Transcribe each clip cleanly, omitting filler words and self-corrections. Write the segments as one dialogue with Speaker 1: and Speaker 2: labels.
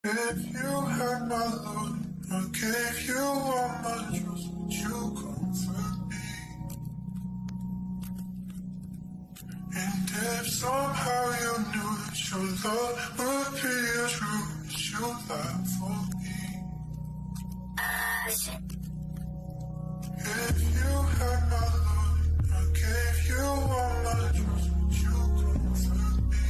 Speaker 1: If you had my love, I gave you all my trust, would you comfort me? And if somehow you knew that your love would be as true as you lied for me. If you had my love, I gave you all my trust, would you comfort me?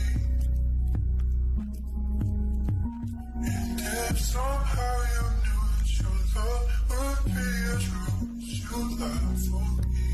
Speaker 1: And if somehow you knew that your love would be as true as you lied for me.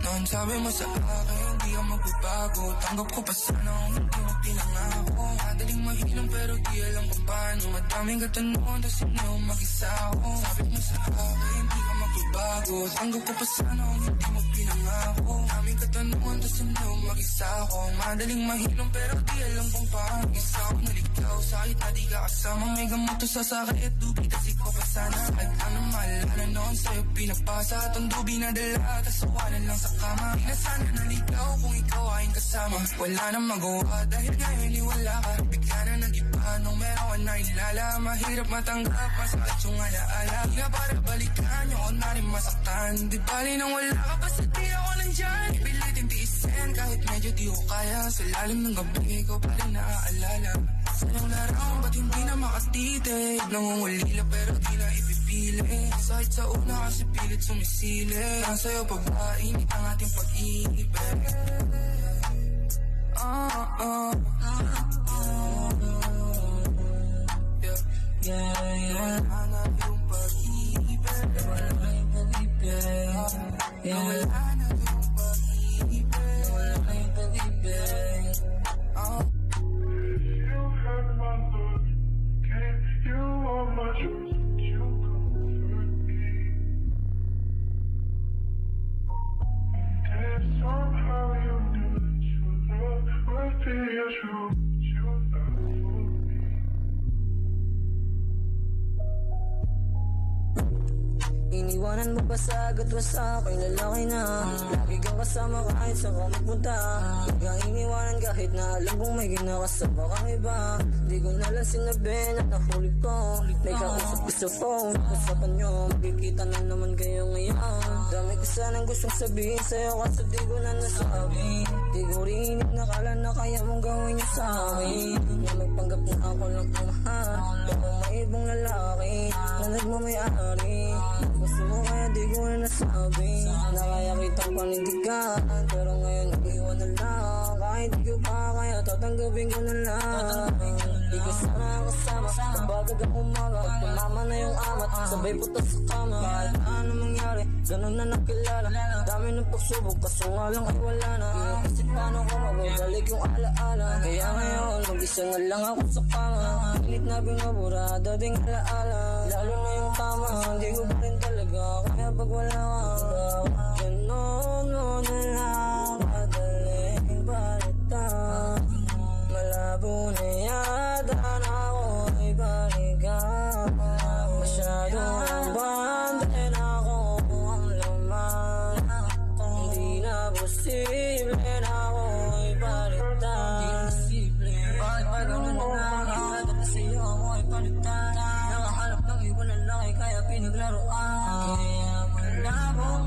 Speaker 2: Noon sabi mo sa akin, di ako magbabago. Tanggap ko pa sana kung hindi mo pinangako. Madaling mahilong pero di alam kung paano. Madaming katanungan, tas hindi ako mag-isa ako. Sabi mo sa akin, di ka magbabago. Tanggap ko pa sana kung hindi mo pinangako. Daming katanungan, tas hindi ako mag-isa ako. Madaling mahilong pero di alam kung paano. Isa ako naligaw, sakit na di ka kasama. May gamot to sa sakit, dubi kasi ko pa sana. At ano maalala noon sa'yo pinapasa. At ang dubi na dala, tas awanan lang sa kama. Di na sana naligaw kung ikaw ay kasama. Wala nang magawa dahil ngayon wala ka. Bigla na nag-iba nung meron ka na ilala. Mahirap matanggap, masakit yung alaala. Di na para balikan, yung na rin masaktan. Di bali nang wala ka, basta di ako nandyan. Ipilitin tiisin kahit medyo di ko kaya. Sa lalim ng gabi ko pa rin naaalala. Sayang larang, ba't hindi na makatitig? Nangungulila pero di na ipipili. Sakit sa una kasi pilit sumisili. Lang sa'yo pa ba, init ang ating pag-ibig. Wala na yung pag-ibig. Wala na yung pag-ibig. Wala na yung pag-ibig. Wala na yung pag-ibig.
Speaker 1: You had my love, gave you all my trust, would you comfort me? And if somehow you knew that your love would be as true as you lied for me.
Speaker 3: Iniwanan mo ba sa agad wa sa aking lalaki na lagi kang kasama kahit saan ka magpunta. Hanggang iniwanan kahit na alam kong may ginakasama kang iba. Di ko na lang sinabi na nahuli ko. May kausap ko sa phone, usapan nyo, magkikita na naman kayo ngayon. Dami ko sanang gustong sabihin sa'yo kaso di ko na nasabi. Di ko rin nakala na kaya mong gawin niyo sa akin. Na magpanggap na ako lang kumahal. Pero may ibang lalaki na nagmamayari. Gusto mo kaya di ko na nasabi na kaya kitang panindigan. Pero ngayon nag-iwan na lang. Kahit di ko pa kaya tatanggapin ko na lang. Di ko sana kasama kapag agad umaga. Pagpamama na yung amat, sabay putas sa kama. Kahit ano mangyari, ganun na nakilala. Dami ng pagsubok, kaso nga lang ay wala na. Kasi paano ko mababalik yung alaala. Kaya ngayon, mag-isa na lang ako sa kama. Pilit na binabura, dating alaala. Lalo na yung kama, hindi ko pa rin talaga. Kaya pag wala kang ganon mo na lang. Madaling balitan. Malabo na yata na ako'y balikan. Masyado ang banda na ako ang laman. Hindi na posible na ako'y balitan. Bakit ba ganun na nakakagad na sa'yo ako'y balitan? Nakahanap ng ibang lalaki kaya pinaglaruan. Kaya malabong